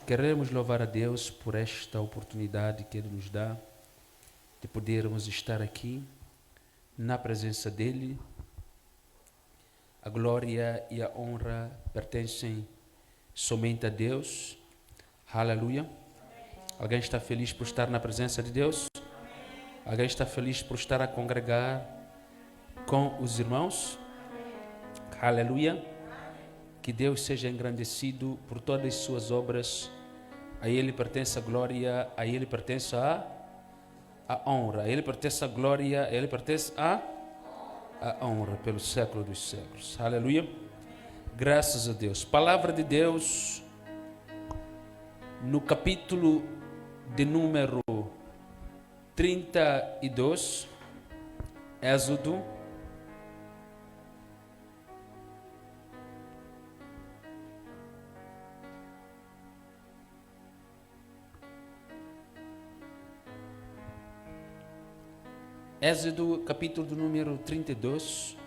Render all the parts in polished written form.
Queremos louvar a Deus por esta oportunidade que Ele nos dá de podermos estar aqui na presença dEle. A glória e a honra pertencem somente a Deus. Aleluia. Alguém está feliz por estar na presença de Deus? Alguém está feliz por estar a congregar com os irmãos? Aleluia. Que Deus seja engrandecido por todas as suas obras. A Ele pertence a glória, a Ele pertence a honra, a Ele pertence a glória, a Ele pertence a honra pelo século dos séculos. Aleluia. Graças a Deus. Palavra de Deus no capítulo de número 32, Êxodo. Êxodo, capítulo do número 32.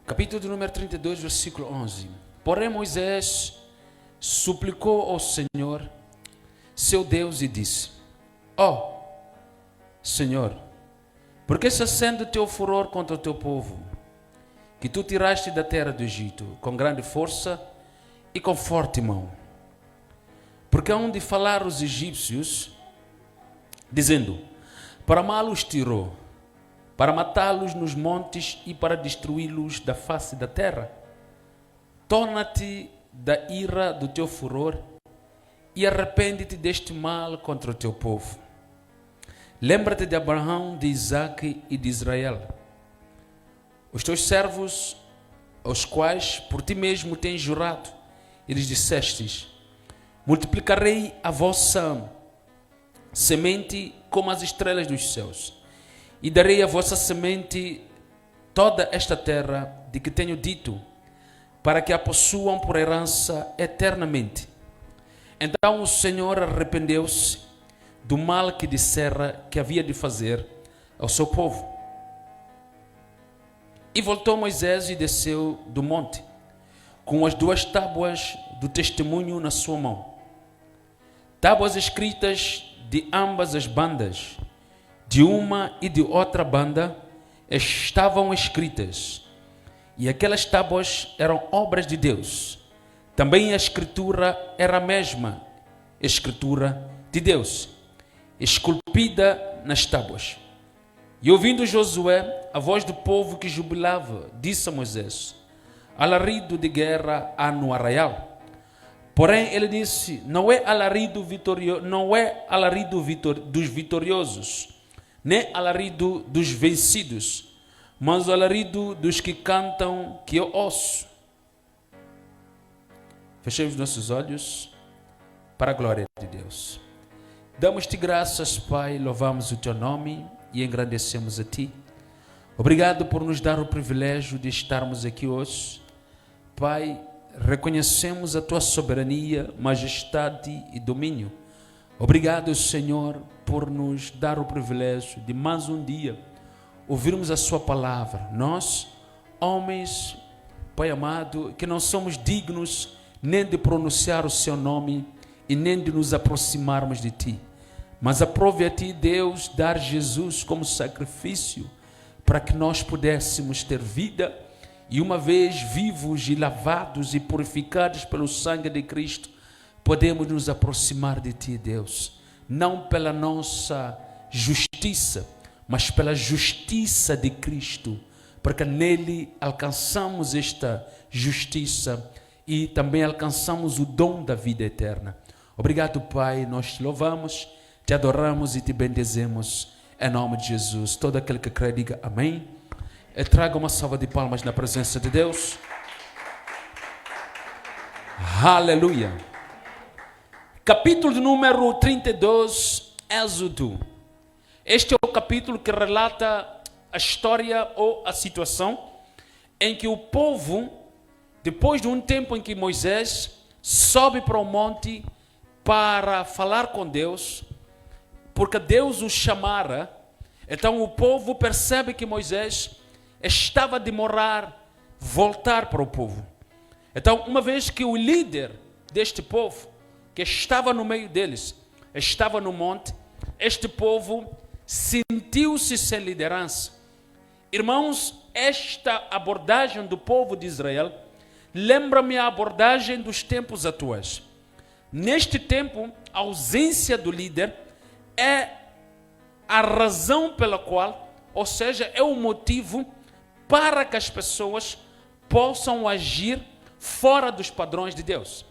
Capítulo do número 32, versículo 11. Porém Moisés suplicou ao Senhor, seu Deus, e disse: Ó Senhor, por que se acende o teu furor contra o teu povo, que tu tiraste da terra do Egito, com grande força e com forte mão? Porque hão de falar os egípcios, dizendo: para mal-os tirou, para matá-los nos montes e para destruí-los da face da terra. Torna-te da ira do teu furor e arrepende-te deste mal contra o teu povo. Lembra-te de Abraão, de Isaque e de Israel, os teus servos, aos quais por ti mesmo tens jurado, e lhes dissestes: multiplicarei a vossa semente como as estrelas dos céus, e darei a vossa semente toda esta terra de que tenho dito, para que a possuam por herança eternamente. Então o Senhor arrependeu-se do mal que dissera que havia de fazer ao seu povo. E voltou Moisés e desceu do monte, com as duas tábuas do testemunho na sua mão. Tábuas escritas de ambas as bandas, de uma e de outra banda, estavam escritas, e aquelas tábuas eram obras de Deus. Também a escritura era a mesma escritura de Deus, esculpida nas tábuas. E ouvindo Josué a voz do povo que jubilava, disse a Moisés: alarido de guerra há no arraial. Porém ele disse: não é alarido dos vitoriosos, nem alarido dos vencidos, mas o alarido dos que cantam, que eu ouço. Fechemos nossos olhos para a glória de Deus. Damos-te graças, Pai, louvamos o teu nome e engrandecemos a ti. Obrigado por nos dar o privilégio de estarmos aqui hoje. Pai, reconhecemos a tua soberania, majestade e domínio. Obrigado, Senhor, por nos dar o privilégio de mais um dia ouvirmos a sua palavra. Nós, homens, Pai amado, que não somos dignos nem de pronunciar o seu nome e nem de nos aproximarmos de ti, mas aprove a ti, Deus, dar Jesus como sacrifício para que nós pudéssemos ter vida. E uma vez vivos e lavados e purificados pelo sangue de Cristo, podemos nos aproximar de ti, Deus, não pela nossa justiça, mas pela justiça de Cristo, porque nele alcançamos esta justiça e também alcançamos o dom da vida eterna. Obrigado, Pai, nós te louvamos, te adoramos e te bendizemos, em nome de Jesus. Todo aquele que crê, diga amém. Traga uma salva de palmas na presença de Deus. Aleluia. Capítulo de número 32, Êxodo. Este é o capítulo que relata a história ou a situação em que o povo, depois de um tempo em que Moisés sobe para o monte para falar com Deus, porque Deus o chamara, então o povo percebe que Moisés estava a demorar voltar para o povo. Então, uma vez que o líder deste povo, que estava no meio deles, estava no monte, este povo sentiu-se sem liderança. Irmãos, esta abordagem do povo de Israel lembra-me a abordagem dos tempos atuais. Neste tempo, a ausência do líder é a razão pela qual, ou seja, é o motivo para que as pessoas possam agir fora dos padrões de Deus.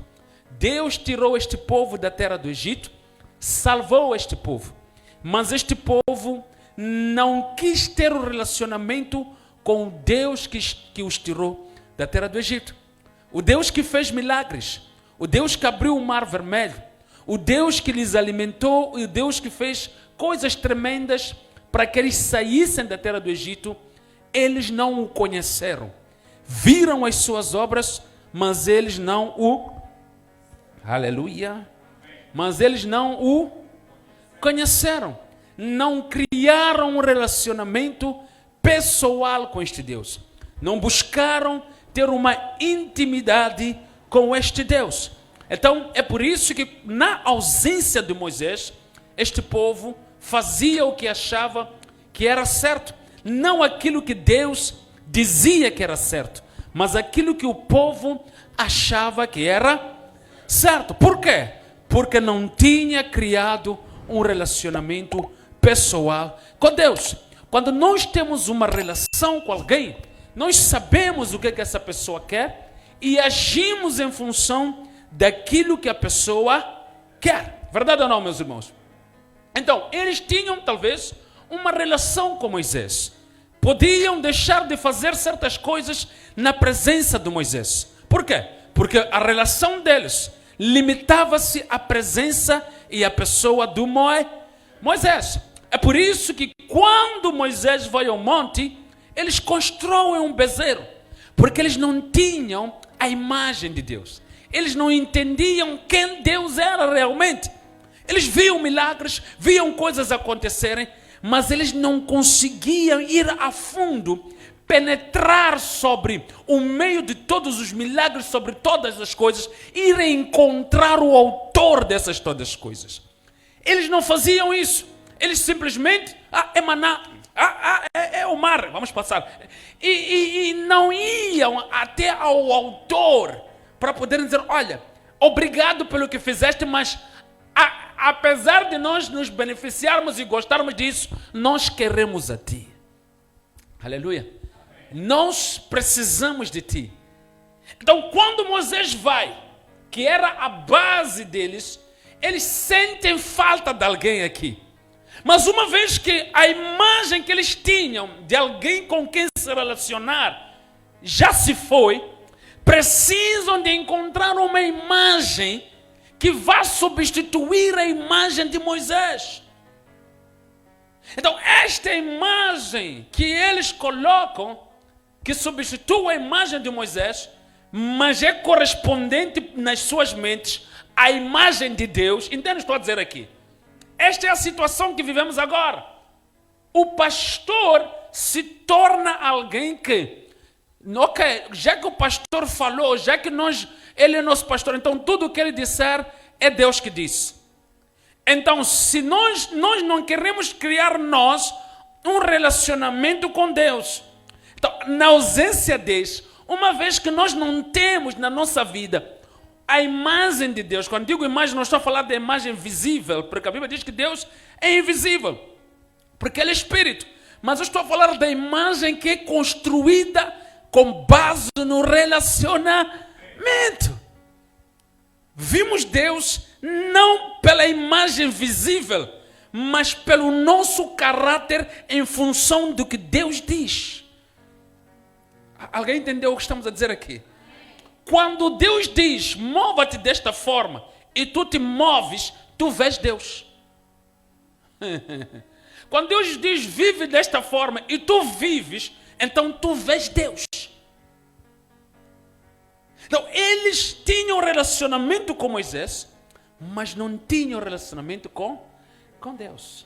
Deus tirou este povo da terra do Egito, salvou este povo, mas este povo não quis ter um relacionamento com o Deus que os tirou da terra do Egito. O Deus que fez milagres, o Deus que abriu o mar vermelho, o Deus que lhes alimentou, e o Deus que fez coisas tremendas para que eles saíssem da terra do Egito, eles não o conheceram. Viram as suas obras, mas eles não o... Aleluia! Mas eles não o conheceram. Não criaram um relacionamento pessoal com este Deus. Não buscaram ter uma intimidade com este Deus. Então, é por isso que na ausência de Moisés, este povo fazia o que achava que era certo. Não aquilo que Deus dizia que era certo, mas aquilo que o povo achava que era certo. Por quê? Porque não tinha criado um relacionamento pessoal com Deus. Quando nós temos uma relação com alguém, nós sabemos o que essa pessoa quer e agimos em função daquilo que a pessoa quer. Verdade ou não, meus irmãos? Então, eles tinham talvez uma relação com Moisés. Podiam deixar de fazer certas coisas na presença de Moisés. Por quê? Porque a relação deles limitava-se à presença e à pessoa do Moisés. É por isso que quando Moisés vai ao monte, eles constroem um bezerro, porque eles não tinham a imagem de Deus. Eles não entendiam quem Deus era realmente. Eles viam milagres, viam coisas acontecerem, mas eles não conseguiam ir a fundo, penetrar sobre o meio de todos os milagres, sobre todas as coisas, ir encontrar o autor dessas todas as coisas. Eles não faziam isso. Eles simplesmente, é maná, é o mar, vamos passar. E não iam até ao autor para poderem dizer, olha, obrigado pelo que fizeste, mas apesar de nós nos beneficiarmos e gostarmos disso, nós queremos a ti. Aleluia. Nós precisamos de ti. Então, quando Moisés vai, que era a base deles, eles sentem falta de alguém aqui. Mas uma vez que a imagem que eles tinham de alguém com quem se relacionar já se foi, precisam de encontrar uma imagem que vá substituir a imagem de Moisés. Então, esta imagem que eles colocam, que substitui a imagem de Moisés, mas é correspondente nas suas mentes à imagem de Deus. Entende o que estou a dizer aqui? Esta é a situação que vivemos agora. O pastor se torna alguém que, ok, já que o pastor falou, já que ele é nosso pastor, então tudo o que ele disser é Deus que disse. Então, se nós não queremos criar um relacionamento com Deus, então, na ausência deles, uma vez que nós não temos na nossa vida a imagem de Deus, quando digo imagem, não estou a falar da imagem visível, porque a Bíblia diz que Deus é invisível, porque Ele é Espírito. Mas eu estou a falar da imagem que é construída com base no relacionamento. Vimos Deus não pela imagem visível, mas pelo nosso caráter em função do que Deus diz. Alguém entendeu o que estamos a dizer aqui? Quando Deus diz, mova-te desta forma, e tu te moves, tu vês Deus. Quando Deus diz, vive desta forma, e tu vives, então tu vês Deus. Então, eles tinham relacionamento com Moisés, mas não tinham relacionamento com Deus.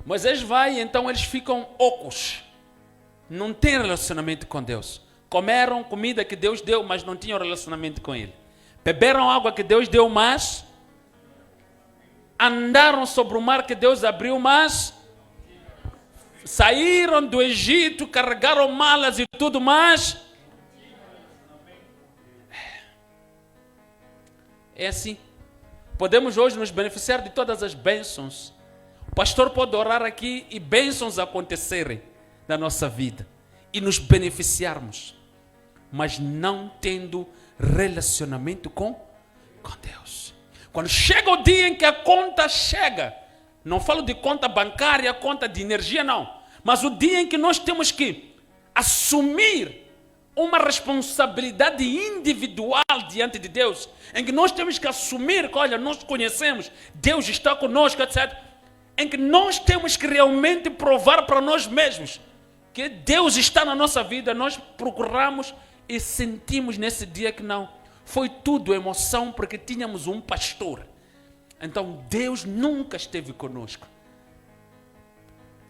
Moisés vai, então eles ficam ocos. Não tem relacionamento com Deus. comeram comida que Deus deu, mas não tinham relacionamento com Ele. Beberam água que Deus deu, mas andaram sobre o mar que Deus abriu, mas saíram do Egito, carregaram malas e tudo mais. É assim. Podemos hoje nos beneficiar de todas as bênçãos. O pastor pode orar aqui e bênçãos acontecerem na nossa vida e nos beneficiarmos, mas não tendo relacionamento com Deus. Quando chega o dia em que a conta chega, não falo de conta bancária, conta de energia, não, mas o dia em que nós temos que assumir uma responsabilidade individual diante de Deus, em que nós temos que assumir que, olha, nós conhecemos, Deus está conosco, etc. Em que nós temos que realmente provar para nós mesmos que Deus está na nossa vida, nós procuramos e sentimos nesse dia que não. Foi tudo emoção porque tínhamos um pastor. Então Deus nunca esteve conosco.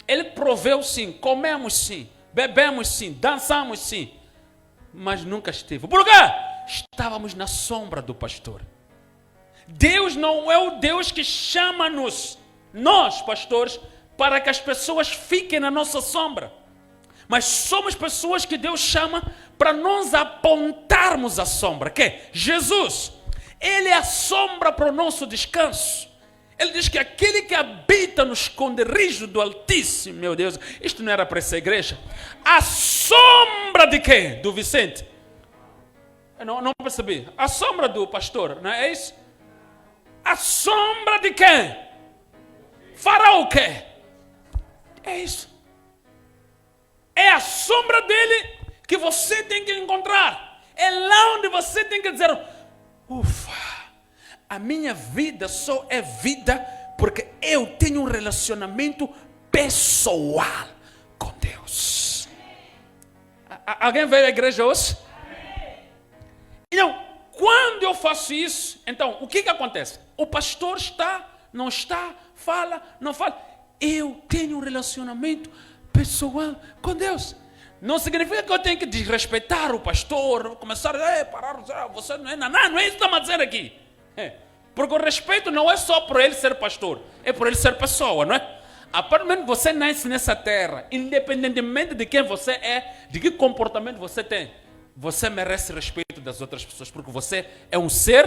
Ele proveu sim, comemos sim, bebemos sim, dançamos sim, mas nunca esteve. Por quê? Estávamos na sombra do pastor. Deus não é o Deus que chama-nos, nós pastores, para que as pessoas fiquem na nossa sombra. Mas somos pessoas que Deus chama para nós apontarmos a sombra. Que é Jesus. Ele é a sombra para o nosso descanso. Ele diz que aquele que habita no esconderijo do Altíssimo, meu Deus, isto não era para essa igreja. A sombra de quem? Do Vicente. Eu não percebi. A sombra do pastor, não é isso? A sombra de quem? Fará o quê? É isso. É a sombra dele que você tem que encontrar. É lá onde você tem que dizer: ufa, a minha vida só é vida porque eu tenho um relacionamento pessoal com Deus. Alguém veio à igreja hoje? Então, quando eu faço isso, então, o que acontece? O pastor está, não está, fala, não fala. Eu tenho um relacionamento pessoal com Deus. Não significa que eu tenho que desrespeitar o pastor, começar a parar, você não é nada, não é isso que estamos a dizer aqui. Porque o respeito não é só por ele ser pastor, é por ele ser pessoa, não é? A partir do momento que você nasce nessa terra, independentemente de quem você é, de que comportamento você tem, você merece respeito das outras pessoas, porque você é um ser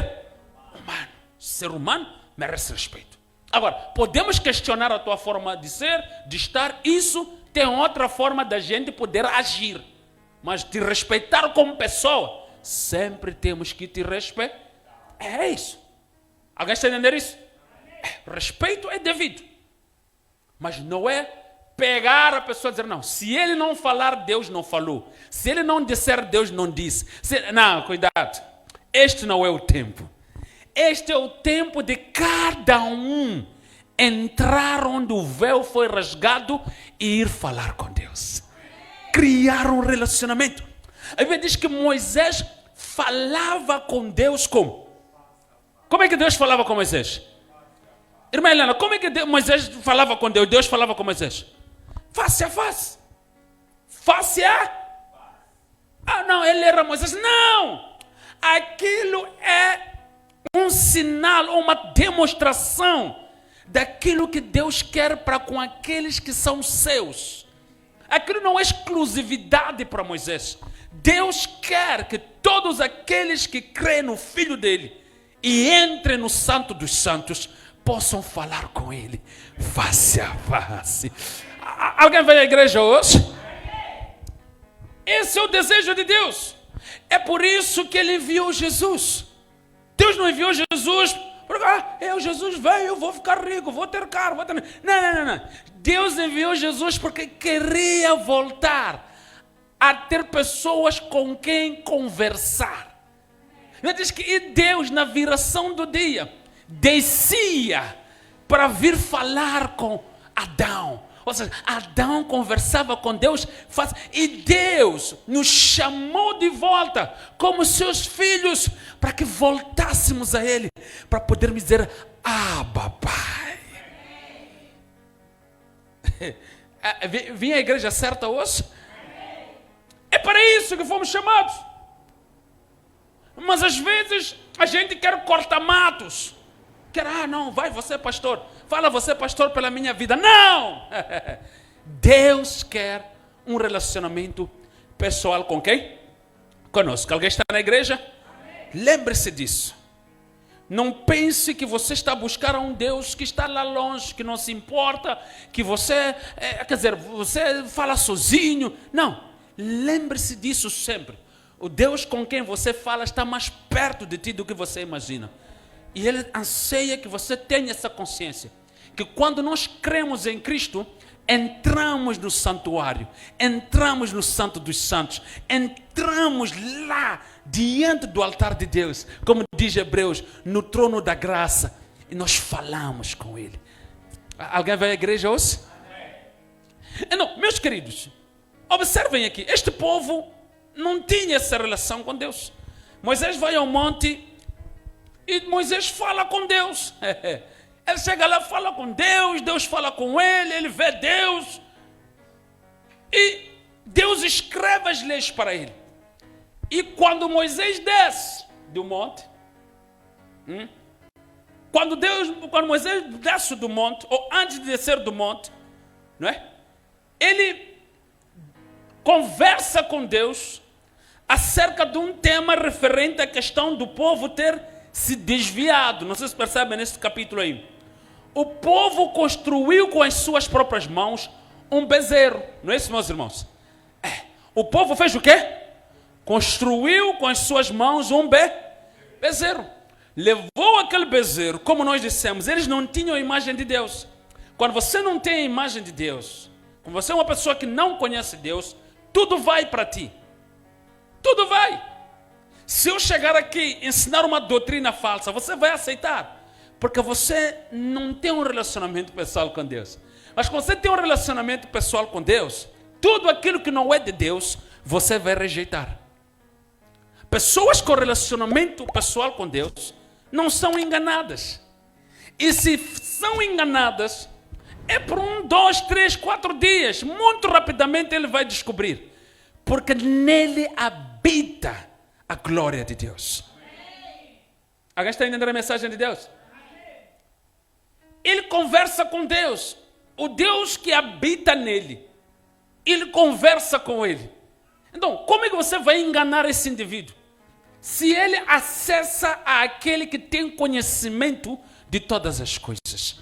humano. Ser humano merece respeito. Agora, podemos questionar a tua forma de ser, de estar, isso tem outra forma da gente poder agir. Mas te respeitar como pessoa, sempre temos que te respeitar. É isso. Alguém está entendendo isso? Respeito é devido. Mas não é pegar a pessoa e dizer, não, se ele não falar, Deus não falou. Se ele não disser, Deus não disse. Não, cuidado. Este não é o tempo. Este é o tempo de cada um entrar onde o véu foi rasgado e ir falar com Deus. Criar um relacionamento. A Bíblia diz que Moisés falava com Deus como? Como é que Deus falava com Moisés? Irmã Helena, como é que Moisés falava com Deus? Deus falava com Moisés? Face a face. Face a... Ah, não, ele era Moisés. Não! Aquilo é um sinal, uma demonstração daquilo que Deus quer para com aqueles que são seus. Aquilo não é exclusividade para Moisés. Deus quer que todos aqueles que creem no Filho dele e entrem no Santo dos Santos possam falar com ele face a face. Alguém veio à igreja hoje? Esse é o desejo de Deus. É por isso que ele enviou Jesus. Deus não enviou Jesus porque Jesus veio, eu vou ficar rico, vou ter carro, vou ter... Não. Deus enviou Jesus porque queria voltar a ter pessoas com quem conversar. Ele diz que Deus, na viração do dia, descia para vir falar com Adão. Ou seja, Adão conversava com Deus e Deus nos chamou de volta como seus filhos para que voltássemos a Ele, para podermos dizer, papai. Vim à igreja certa hoje? É para isso que fomos chamados. Mas às vezes a gente quer cortar matos. Não, vai você pastor. Fala você pastor pela minha vida. Não! Deus quer um relacionamento pessoal com quem? Conosco. Alguém está na igreja? Lembre-se disso. Não pense que você está a buscar um Deus que está lá longe, que não se importa, que você, você fala sozinho. Não, lembre-se disso sempre. O Deus com quem você fala está mais perto de ti do que você imagina. E Ele anseia que você tenha essa consciência, que quando nós cremos em Cristo, entramos no santuário, entramos no Santo dos Santos, entramos lá, diante do altar de Deus, como diz Hebreus, no trono da graça, e nós falamos com Ele. Alguém vai à igreja hoje? Não, meus queridos, observem aqui, este povo não tinha essa relação com Deus. Moisés vai ao monte e Moisés fala com Deus. Ele chega lá, fala com Deus, Deus fala com ele, ele vê Deus. E Deus escreve as leis para ele. E quando Moisés desce do monte, quando Moisés desce do monte, ou antes de descer do monte, não é? Ele conversa com Deus acerca de um tema referente à questão do povo ter se desviado. Não sei se percebem nesse capítulo aí. O povo construiu com as suas próprias mãos um bezerro. Não é isso, meus irmãos? O povo fez o quê? Construiu com as suas mãos um bezerro. Levou aquele bezerro, como nós dissemos, eles não tinham a imagem de Deus. Quando você não tem a imagem de Deus, quando você é uma pessoa que não conhece Deus, tudo vai para ti. Tudo vai. Se eu chegar aqui e ensinar uma doutrina falsa, você vai aceitar. Porque você não tem um relacionamento pessoal com Deus. Mas quando você tem um relacionamento pessoal com Deus, tudo aquilo que não é de Deus, você vai rejeitar. Pessoas com relacionamento pessoal com Deus não são enganadas. E se são enganadas, é por 1, 2, 3, 4 dias. Muito rapidamente ele vai descobrir. Porque nele habita a glória de Deus. Alguém está entendendo a mensagem de Deus? Ele conversa com Deus. O Deus que habita nele. Ele conversa com ele. Então, como é que você vai enganar esse indivíduo? Se ele acessa àquele que tem conhecimento de todas as coisas.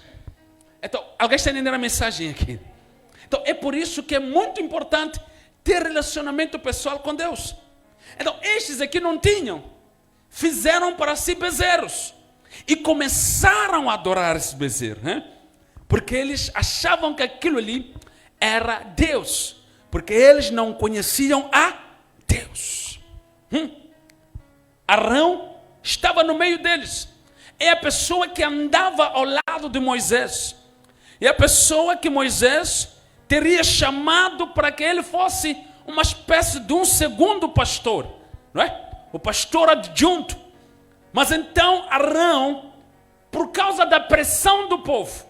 Então, alguém está entendendo a mensagem aqui? Então, é por isso que é muito importante ter relacionamento pessoal com Deus. Então, estes aqui não tinham. Fizeram para si bezerros. E começaram a adorar esse bezerro. Né? Porque eles achavam que aquilo ali era Deus. Porque eles não conheciam a Deus. Arão estava no meio deles. É a pessoa que andava ao lado de Moisés. É a pessoa que Moisés teria chamado para que ele fosse uma espécie de um segundo pastor. Não é? O pastor adjunto. Mas então Arão, por causa da pressão do povo,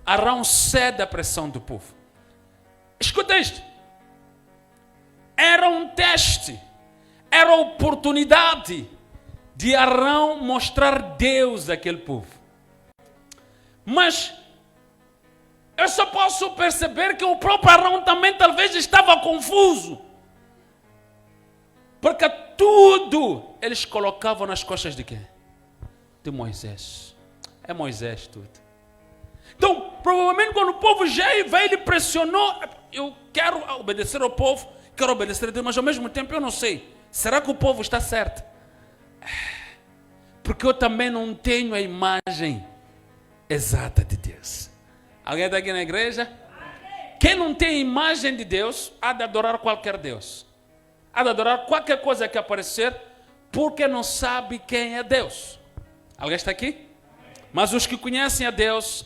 Arão cede à pressão do povo. Escuta isto. Era um teste. Era a oportunidade de Arão mostrar Deus àquele povo. Mas eu só posso perceber que o próprio Arão também talvez estava confuso. Porque tudo eles colocavam nas costas de quem? De Moisés. É Moisés tudo. Então, provavelmente quando o povo já veio, ele pressionou. Eu quero obedecer ao povo, quero obedecer a Deus, mas ao mesmo tempo eu não sei. Será que o povo está certo? Porque eu também não tenho a imagem exata de Deus. Alguém está aqui na igreja? Quem não tem a imagem de Deus, há de adorar qualquer Deus. Há de adorar qualquer coisa que aparecer, porque não sabe quem é Deus. Alguém está aqui? Mas os que conhecem a Deus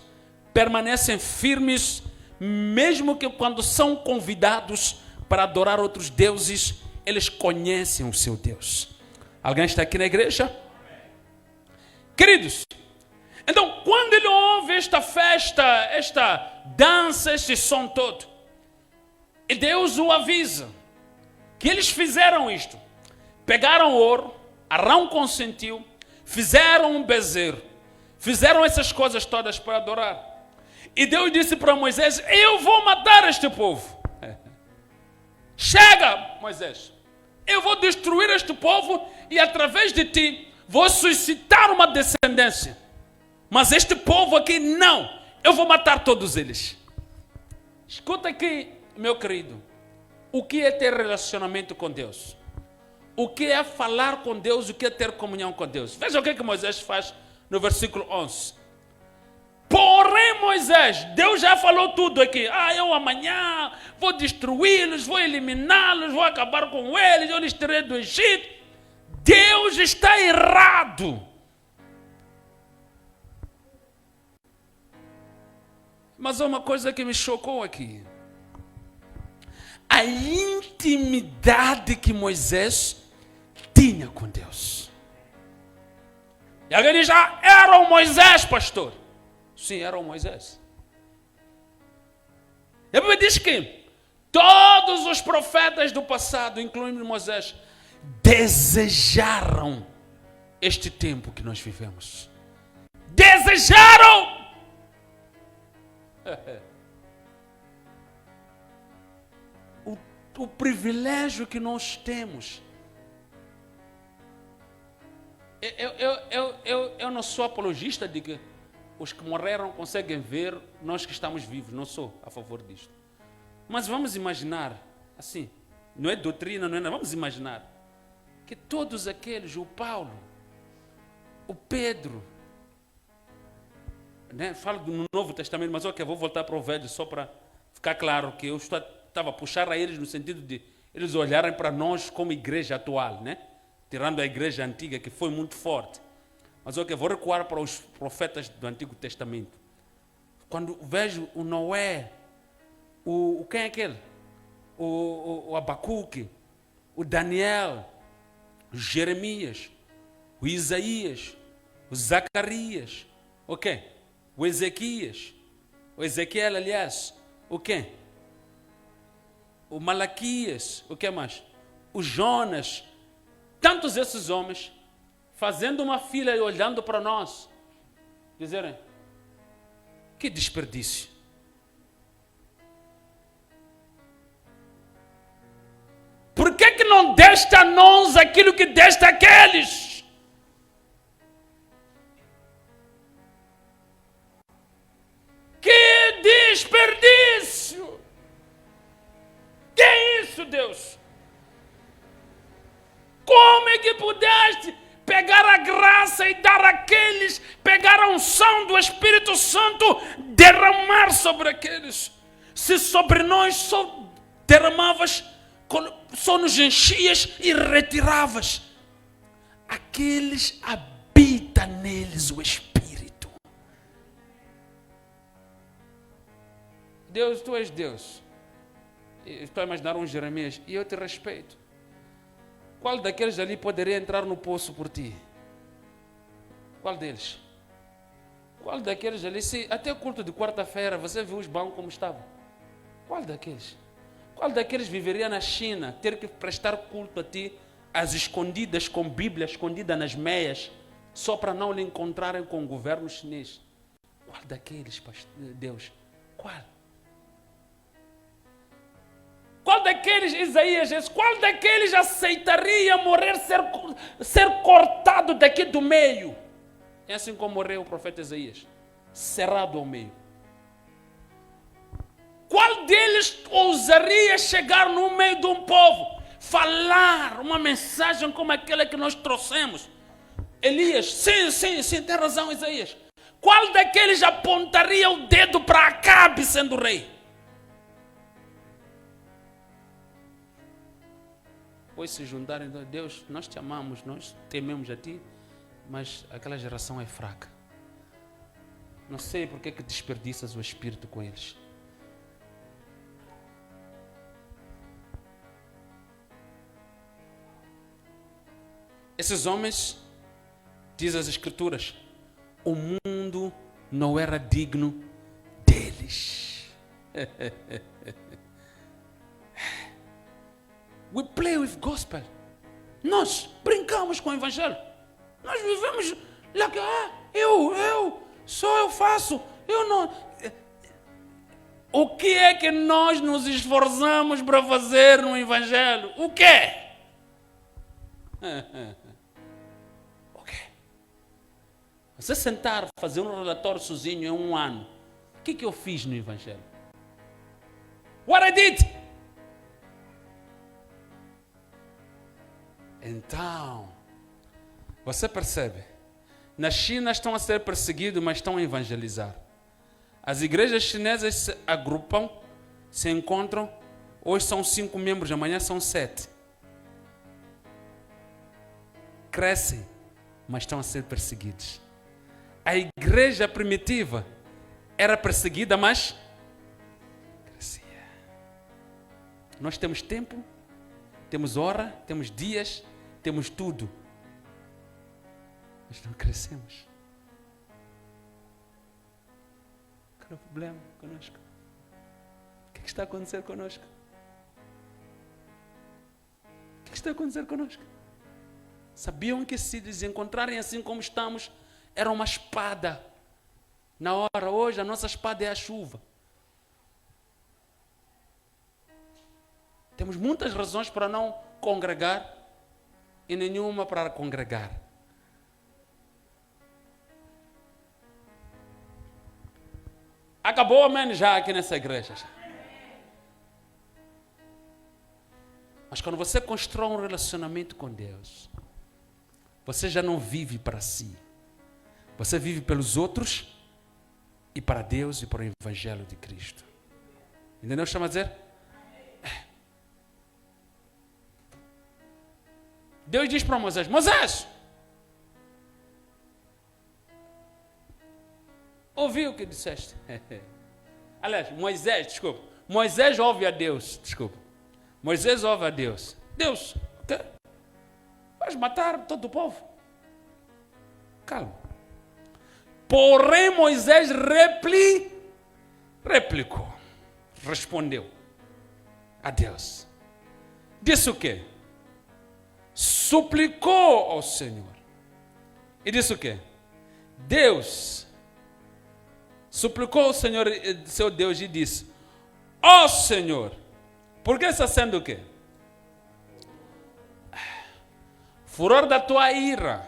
permanecem firmes, mesmo que quando são convidados para adorar outros deuses, eles conhecem o seu Deus. Alguém está aqui na igreja? Queridos, então quando ele ouve esta festa, esta dança, este som todo, e Deus o avisa que eles fizeram isto. Pegaram ouro, Arão consentiu, fizeram um bezerro, fizeram essas coisas todas para adorar. E Deus disse para Moisés: eu vou matar este povo. Chega, Moisés, eu vou destruir este povo e através de ti vou suscitar uma descendência. Mas este povo aqui não, eu vou matar todos eles. Escuta aqui, meu querido, o que é ter relacionamento com Deus? O que é falar com Deus? O que é ter comunhão com Deus? Veja o que Moisés faz no versículo 11. Porém, Moisés, Deus já falou tudo aqui. Eu amanhã vou destruí-los, vou eliminá-los, vou acabar com eles, eu lhes tirei do Egito. Deus está errado. Mas há uma coisa que me chocou aqui. A intimidade que Moisés tinha com Deus. E alguém diz: era o Moisés, pastor. Sim, era o Moisés. A Bíblia diz que todos os profetas do passado, incluindo Moisés, desejaram este tempo que nós vivemos. Desejaram! O privilégio que nós temos. Eu não sou apologista de que os que morreram conseguem ver nós que estamos vivos. Não sou a favor disto. Mas vamos imaginar, assim, não é doutrina, não é nada. Vamos imaginar que todos aqueles, o Paulo, o Pedro, né? Falo no Novo Testamento, mas ok, vou voltar para o Velho só para ficar claro que eu estava a puxar a eles no sentido de eles olharem para nós como igreja atual, né? Tirando a igreja antiga que foi muito forte. Mas ok, vou recuar para os profetas do Antigo Testamento. Quando vejo o Noé, quem é aquele? O Abacuque, o Daniel, o Jeremias, o Isaías, o Zacarias, ok? O Ezequiel, aliás, o quê? O Malaquias, o que mais? O Jonas, tantos esses homens, fazendo uma fila e olhando para nós, dizerem: que desperdício. Por que não deste a nós aquilo que deste àqueles? Que desperdício! Que é isso, Deus? Como é que pudeste pegar a graça e dar àqueles, pegar a unção do Espírito Santo, derramar sobre aqueles? Se sobre nós só derramavas, só nos enchias e retiravas. Aqueles habita neles o Espírito. Deus, tu és Deus. Estou a imaginar um Jeremias, e eu te respeito. Qual daqueles ali poderia entrar no poço por ti? Qual deles? Qual daqueles ali? Se até o culto de quarta-feira você viu os bancos como estavam? Qual daqueles? Qual daqueles viveria na China, ter que prestar culto a ti, às escondidas, com Bíblia escondida nas meias, só para não lhe encontrarem com o governo chinês? Qual daqueles, Deus? Qual? Qual daqueles, Isaías, qual daqueles aceitaria morrer, ser cortado daqui do meio? É assim como morreu o profeta Isaías, cerrado ao meio. Qual deles ousaria chegar no meio de um povo, falar uma mensagem como aquela que nós trouxemos? Elias, sim, tem razão, Isaías. Qual daqueles apontaria o dedo para Acabe sendo rei? Pois se juntarem, Deus, nós te amamos, nós tememos a ti, mas aquela geração é fraca. Não sei por que desperdiças o Espírito com eles. Esses homens, diz as Escrituras, o mundo não era digno deles. We play with gospel. Nós brincamos com o evangelho. Nós vivemos lá que, só eu faço, eu não. O que é que nós nos esforçamos para fazer no evangelho? O quê? O quê? Você sentar, fazer um relatório sozinho em um ano. O que eu fiz no evangelho? What I did? Então, você percebe? Na China estão a ser perseguidos, mas estão a evangelizar. As igrejas chinesas se agrupam, se encontram. Hoje são 5 membros, amanhã são 7. Crescem, mas estão a ser perseguidos. A igreja primitiva era perseguida, mas crescia. Nós temos tempo, temos hora, temos dias, temos tudo. Mas não crescemos. Qual é o problema conosco? O que está a acontecer conosco? O que está a acontecer conosco? Sabiam que se desencontrarem assim como estamos, era uma espada. Na hora, hoje, a nossa espada é a chuva. Temos muitas razões para não congregar e nenhuma para congregar. Acabou, amém, já aqui nessa igreja. Mas quando você constrói um relacionamento com Deus, você já não vive para si. Você vive pelos outros e para Deus e para o Evangelho de Cristo. Entendeu o que chama a dizer? Deus diz para Moisés, Moisés! Ouviu o que disseste? Aliás, Moisés ouve a Deus, Moisés ouve a Deus. Deus, o quê? Vais matar todo o povo? Calma. Porém, Moisés replicou, respondeu a Deus. Disse o quê? Suplicou ao Senhor. E disse o quê? Deus suplicou ao Senhor, seu Deus, e disse: ó Senhor, por que está sendo o quê? Furor da tua ira.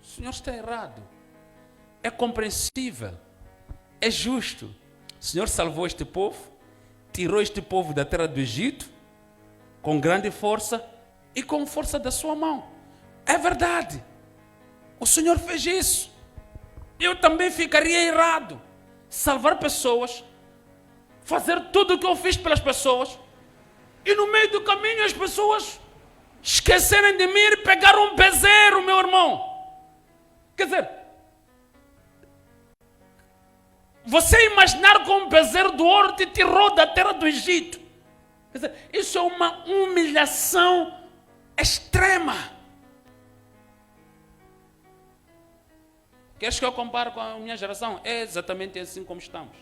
O Senhor está errado. É compreensível. É justo. O Senhor salvou este povo, tirou este povo da terra do Egito, com grande força e com força da sua mão. É verdade. O Senhor fez isso. Eu também ficaria errado. Salvar pessoas, fazer tudo o que eu fiz pelas pessoas, e no meio do caminho as pessoas esquecerem de mim e pegar um bezerro, meu irmão. Quer dizer, você imaginar como um bezerro do ouro te tirou da terra do Egito. Quer dizer, isso é uma humilhação extrema. Queres que eu compare com a minha geração? É exatamente assim como estamos.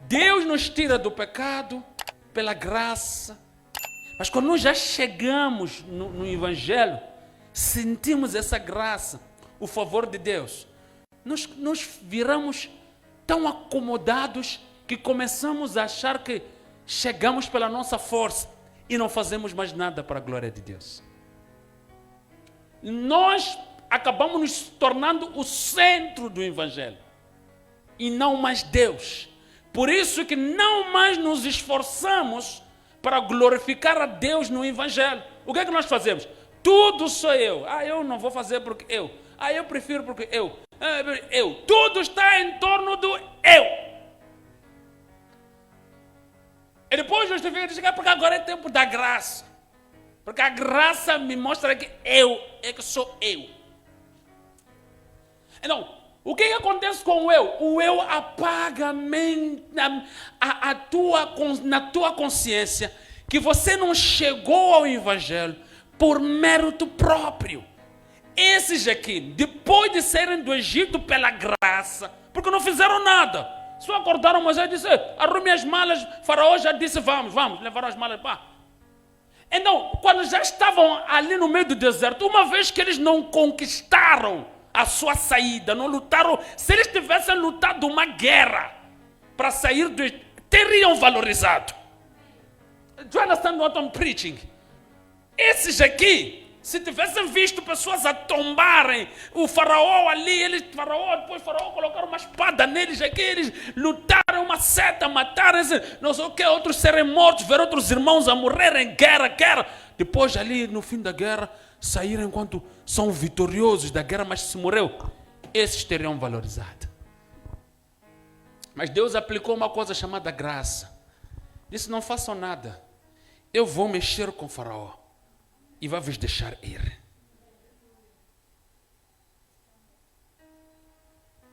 Deus nos tira do pecado pela graça. Mas quando nós já chegamos no Evangelho, sentimos essa graça, o favor de Deus, nós viramos tão acomodados que começamos a achar que chegamos pela nossa força e não fazemos mais nada para a glória de Deus. Nós acabamos nos tornando o centro do Evangelho e não mais Deus. Por isso que não mais nos esforçamos para glorificar a Deus no Evangelho. O que é que nós fazemos? Tudo sou eu. Eu não vou fazer porque eu. Eu prefiro porque eu. Tudo está em torno do eu. E depois justifica dizer porque agora é tempo da graça. Porque a graça me mostra que é que sou eu. Então, o que acontece com o eu? O eu apaga na tua consciência que você não chegou ao Evangelho por mérito próprio. Esses aqui, depois de saírem do Egito pela graça, porque não fizeram nada, Só acordaram Moisés e disse, arrume as malas, Faraó já disse, vamos, levaram as malas, pá. Então, quando já estavam ali no meio do deserto, uma vez que eles não conquistaram a sua saída, não lutaram, se eles tivessem lutado uma guerra para sair do Egito, teriam valorizado. Do you understand what I'm preaching? Esses aqui, se tivessem visto pessoas a tombarem o faraó ali, depois faraó colocaram uma espada neles aqui, eles lutaram uma seta, mataram, não sei o que, outros serem mortos, ver outros irmãos a morrerem, guerra. Depois ali no fim da guerra, saíram enquanto são vitoriosos da guerra, mas se morreu, esses teriam valorizado. Mas Deus aplicou uma coisa chamada graça. Disse, não façam nada, eu vou mexer com o faraó e vai vos deixar ir.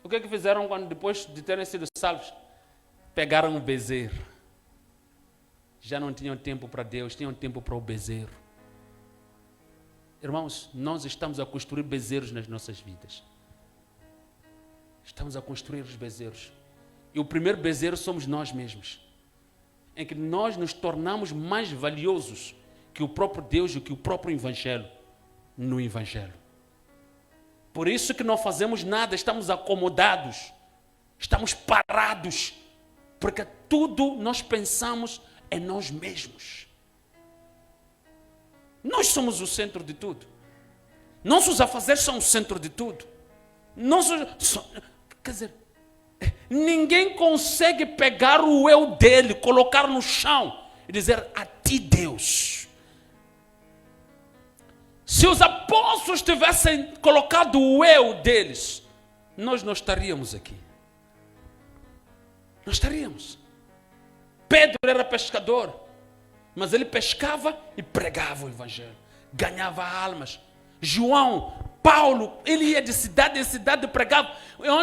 O que é que fizeram quando depois de terem sido salvos? Pegaram o bezerro. Já não tinham tempo para Deus, tinham tempo para o bezerro. Irmãos, nós estamos a construir bezerros nas nossas vidas. Estamos a construir os bezerros. E o primeiro bezerro somos nós mesmos. Em que nós nos tornamos mais valiosos que o próprio Deus e que o próprio Evangelho no Evangelho. Por isso que não fazemos nada, estamos acomodados, estamos parados, porque tudo nós pensamos em nós mesmos. Nós somos o centro de tudo. Nossos afazeres são o centro de tudo. Quer dizer, ninguém consegue pegar o eu dele, colocar no chão e dizer, a ti Deus. Se os apóstolos tivessem colocado o eu deles, nós não estaríamos aqui. Não estaríamos. Pedro era pescador, mas ele pescava e pregava o Evangelho. Ganhava almas. João, Paulo, ele ia de cidade em cidade e pregava.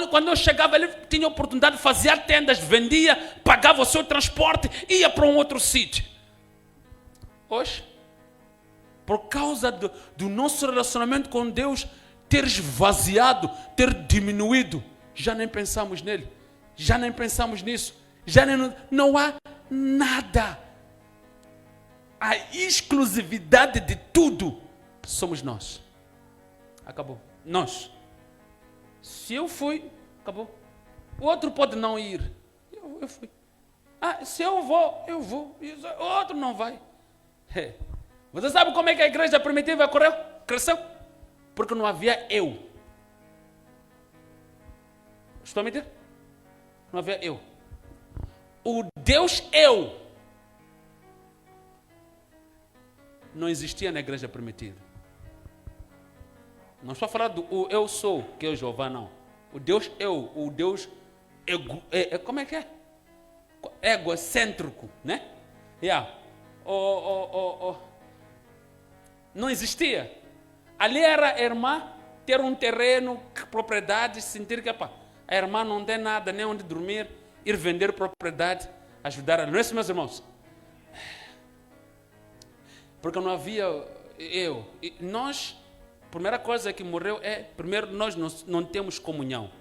Quando eu chegava, ele tinha oportunidade de fazer tendas, vendia, pagava o seu transporte, ia para um outro sítio. Hoje, por causa do nosso relacionamento com Deus ter esvaziado, ter diminuído, já nem pensamos nele, já nem pensamos nisso, não há nada. A exclusividade de tudo somos nós. Acabou. Nós. Se eu fui, acabou. O outro pode não ir. Eu fui. Se eu vou, eu vou. O outro não vai. Você sabe como é que a igreja primitiva cresceu? Porque não havia eu. Estou a mentir? Não havia eu. O Deus eu não existia na igreja primitiva. Não estou a falar do eu sou, que é o Jeová, não. O Deus eu, o Deus como é que é? Egocêntrico, né? Não existia. Ali era a irmã ter um terreno, propriedade, sentir que a irmã não tem nada, nem onde dormir, ir vender propriedade, ajudar ela. Não é isso, meus irmãos? Porque não havia eu. E nós, a primeira coisa que morreu primeiro, nós não temos comunhão.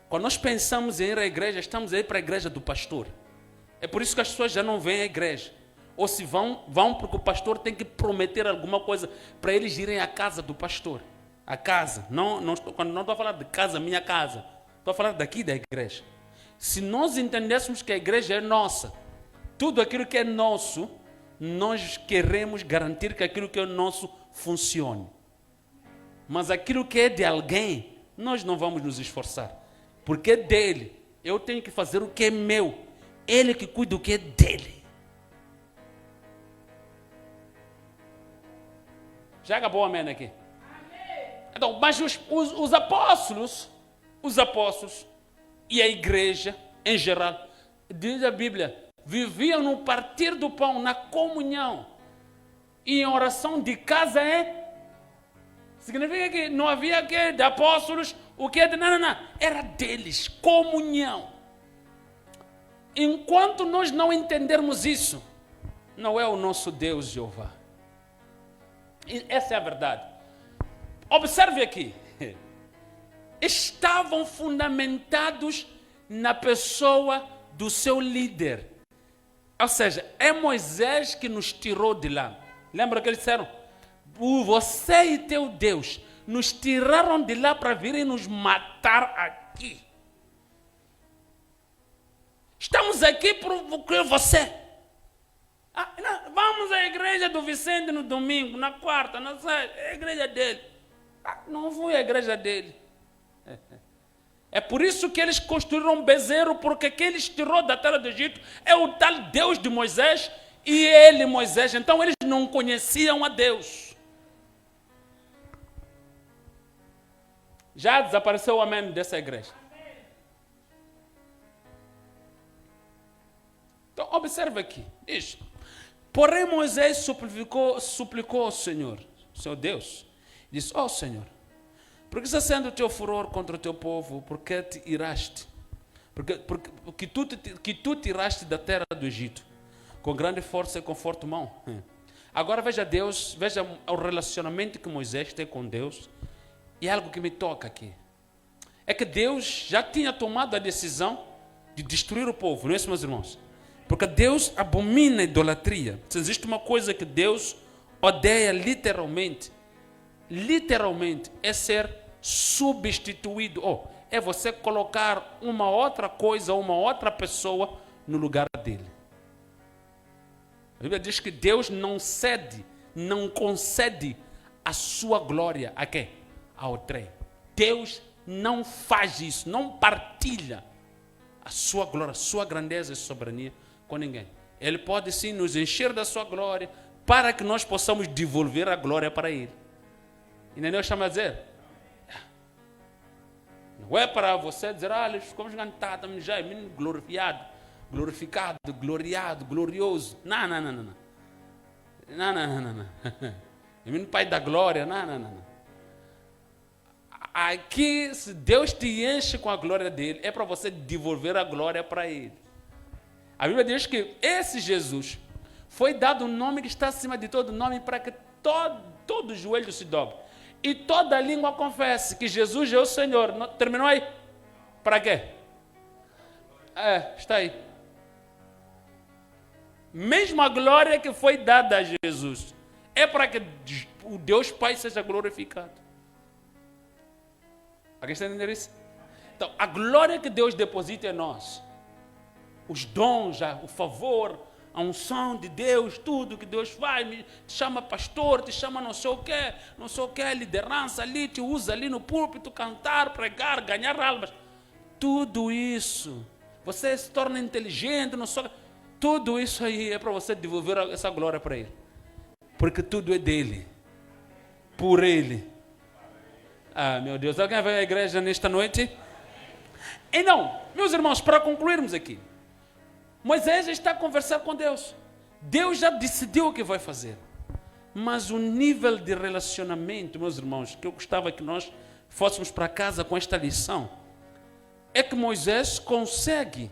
Quando nós pensamos em ir à igreja, estamos a ir para a igreja do pastor. É por isso que as pessoas já não vêm à igreja. Ou se vão porque o pastor tem que prometer alguma coisa para eles irem à casa do pastor. A casa. Quando não estou a falar de casa, minha casa. Estou a falar daqui da igreja. Se nós entendêssemos que a igreja é nossa, tudo aquilo que é nosso, nós queremos garantir que aquilo que é nosso funcione. Mas aquilo que é de alguém, nós não vamos nos esforçar. Porque é dele. Eu tenho que fazer o que é meu. Ele que cuida do que é dele. Já acabou o amém aqui? Amém. Então, mas os apóstolos e a igreja em geral, diz a Bíblia, viviam no partir do pão, na comunhão e em oração de casa significa que não havia que de apóstolos, o que não, era deles, comunhão. Enquanto nós não entendermos isso, não é o nosso Deus Jeová. Essa é a verdade. Observe aqui. Estavam fundamentados na pessoa do seu líder. Ou seja, é Moisés que nos tirou de lá. Lembra que eles disseram? Você e teu Deus nos tiraram de lá para virem nos matar aqui. Estamos aqui por você. Vamos à igreja do Vicente no domingo, na quarta, na sexta, é a igreja dele. Não fui à igreja dele. É por isso que eles construíram um bezerro, porque quem eles tirou da terra do Egito é o tal Deus de Moisés e ele, Moisés. Então eles não conheciam a Deus. Já desapareceu o amém dessa igreja. Então observe aqui, diz: porém Moisés suplicou ao Senhor, seu Deus, disse: ó Senhor, porque está sendo o teu furor contra o teu povo, porque te iraste, porque tu tiraste da terra do Egito, com grande força e com forte mão. Agora veja Deus, veja o relacionamento que Moisés tem com Deus, e é algo que me toca aqui. É que Deus já tinha tomado a decisão de destruir o povo, não é isso, meus irmãos? Porque Deus abomina a idolatria. Se existe uma coisa que Deus odeia literalmente, é ser substituído. É você colocar uma outra coisa, uma outra pessoa no lugar dele. A Bíblia diz que Deus não concede a sua glória a quem? A outrem. Deus não faz isso, não partilha a sua glória, a sua grandeza e soberania com ninguém. Ele pode sim nos encher da sua glória para que nós possamos devolver a glória para ele. Entendeu? Chama a dizer? Não é para você dizer: eles ficamos cantados, já é menino glorificado, gloriado, glorioso. Não. É menino pai da glória. Não. Aqui, se Deus te enche com a glória dele, é para você devolver a glória para ele. A Bíblia diz que esse Jesus foi dado um nome que está acima de todo nome, para que todo joelho se dobre e toda língua confesse que Jesus é o Senhor. Terminou aí? Para quê? Está aí. Mesmo a glória que foi dada a Jesus é para que o Deus Pai seja glorificado. Alguém está entendendo isso? Então, a glória que Deus deposita em nós, os dons, o favor, a unção de Deus, tudo que Deus faz, te chama pastor, te chama não sei o que, liderança ali, te usa ali no púlpito, cantar, pregar, ganhar almas. Tudo isso, você se torna inteligente, não sei, tudo isso aí é para você devolver essa glória para Ele. Porque tudo é dele, por Ele. Meu Deus, alguém vai à igreja nesta noite? Então, meus irmãos, para concluirmos aqui, Moisés está a conversar com Deus. Deus já decidiu o que vai fazer. Mas o nível de relacionamento, meus irmãos, que eu gostava que nós fôssemos para casa com esta lição, é que Moisés consegue.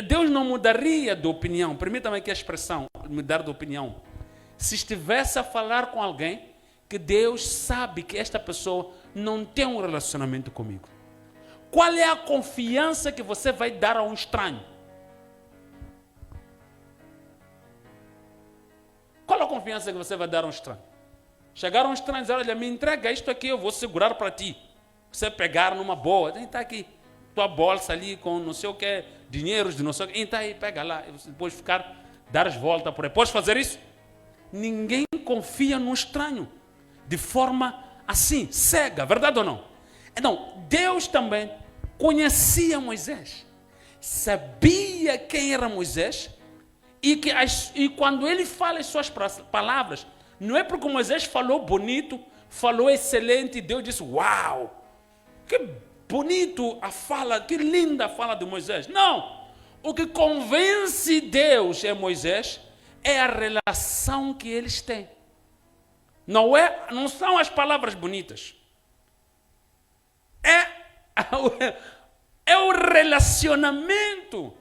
Deus não mudaria de opinião, permita-me aqui a expressão, mudar de opinião, se estivesse a falar com alguém que Deus sabe que esta pessoa não tem um relacionamento comigo. Qual é a confiança que você vai dar a um estranho? Qual é a confiança que você vai dar a um estranho? Chegar a um estranho e dizer: olha, me entrega isto aqui, eu vou segurar para ti. Você pegar numa boa, está aqui, tua bolsa ali com não sei o que, dinheiros de não sei o que, está aí, pega lá, e você depois dar as voltas por aí. Podes fazer isso? Ninguém confia no estranho de forma assim, cega, verdade ou não? Então, Deus também conhecia Moisés, sabia quem era Moisés, e quando ele fala as suas palavras, não é porque Moisés falou bonito, falou excelente, e Deus disse: uau, que bonito a fala, que linda a fala de Moisés. Não, o que convence Deus em Moisés é a relação que eles têm. Não são as palavras bonitas. É o relacionamento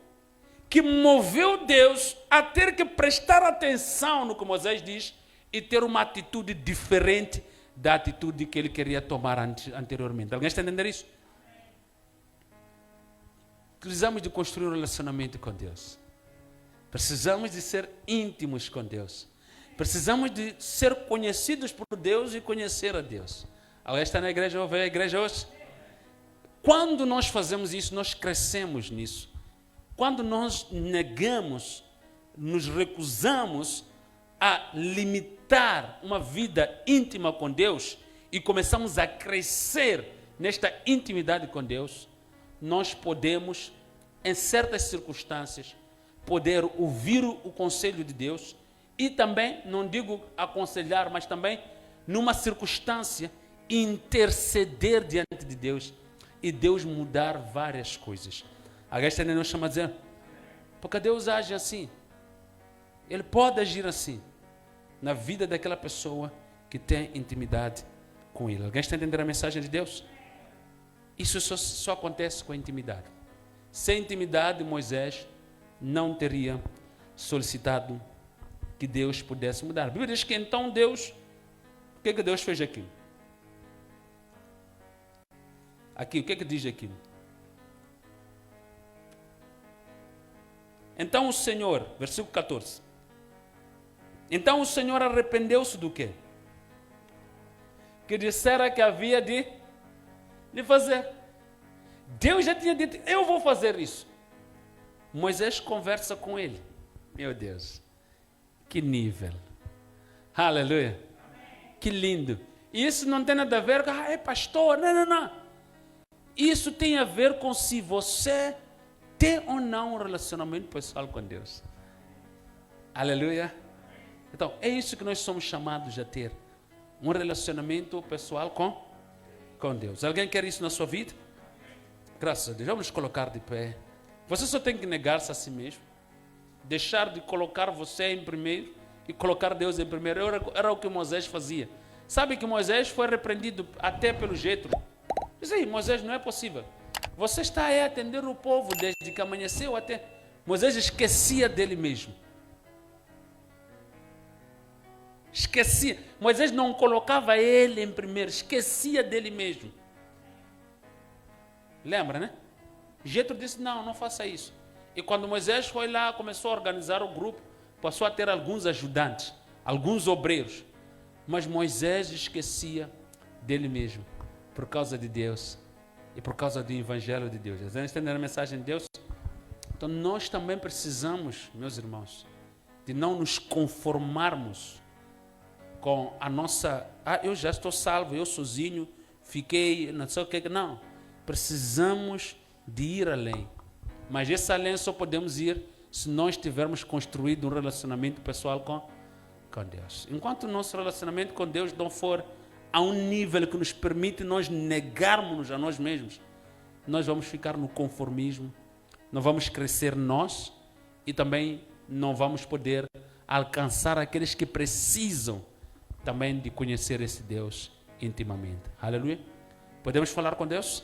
que moveu Deus a ter que prestar atenção no que Moisés diz e ter uma atitude diferente da atitude que ele queria tomar anteriormente. Alguém está entendendo isso? precisamos de construir um relacionamento com Deus. Precisamos de ser íntimos com Deus. Precisamos de ser conhecidos por Deus e conhecer a Deus. Alguém está na igreja ou vê a igreja hoje? Quando nós fazemos isso, nós crescemos nisso. Quando nós negamos, nos recusamos a limitar uma vida íntima com Deus e começamos a crescer nesta intimidade com Deus, nós podemos, em certas circunstâncias, poder ouvir o conselho de Deus e também, não digo aconselhar, mas também, numa circunstância, interceder diante de Deus e Deus mudar várias coisas. Alguém está nos chama a dizer, porque Deus age assim. Ele pode agir assim na vida daquela pessoa que tem intimidade com Ele. Alguém está entendendo a mensagem de Deus? Isso só acontece com a intimidade. Sem intimidade, Moisés não teria solicitado que Deus pudesse mudar. A Bíblia diz que então Deus, o que Deus fez aqui? Aqui, o que diz aqui? Então o Senhor, versículo 14. Então o Senhor arrependeu-se do quê? Que dissera que havia de fazer. Deus já tinha dito, eu vou fazer isso. Moisés conversa com ele. Meu Deus, que nível. Aleluia. Que lindo. E isso não tem nada a ver com, é pastor, não. Isso tem a ver com se você tem ou não um relacionamento pessoal com Deus. Aleluia. Então, é isso que nós somos chamados a ter. Um relacionamento pessoal com Deus. Alguém quer isso na sua vida? Graças a Deus. Vamos nos colocar de pé. Você só tem que negar-se a si mesmo. Deixar de colocar você em primeiro e colocar Deus em primeiro. Era o que Moisés fazia. Sabe que Moisés foi repreendido até pelo Jetro. Diz aí, Moisés, não é possível. Você está aí a atender o povo desde que amanheceu até... Moisés esquecia dele mesmo. Esquecia. Moisés não colocava ele em primeiro, esquecia dele mesmo. Lembra, né? Jetro disse, não faça isso. E quando Moisés foi lá, começou a organizar o grupo, passou a ter alguns ajudantes, alguns obreiros. Mas Moisés esquecia dele mesmo, por causa de Deus e por causa do Evangelho de Deus. Vocês entenderam a mensagem de Deus? Então nós também precisamos, meus irmãos, de não nos conformarmos com a nossa... eu já estou salvo, eu sozinho, fiquei, não sei o que. Não, precisamos de ir além. Mas esse além só podemos ir se nós tivermos construído um relacionamento pessoal com Deus. Enquanto o nosso relacionamento com Deus não for a um nível que nos permite nós negarmos a nós mesmos, nós vamos ficar no conformismo, não vamos crescer nós e também não vamos poder alcançar aqueles que precisam também de conhecer esse Deus intimamente. Aleluia. Podemos falar com Deus?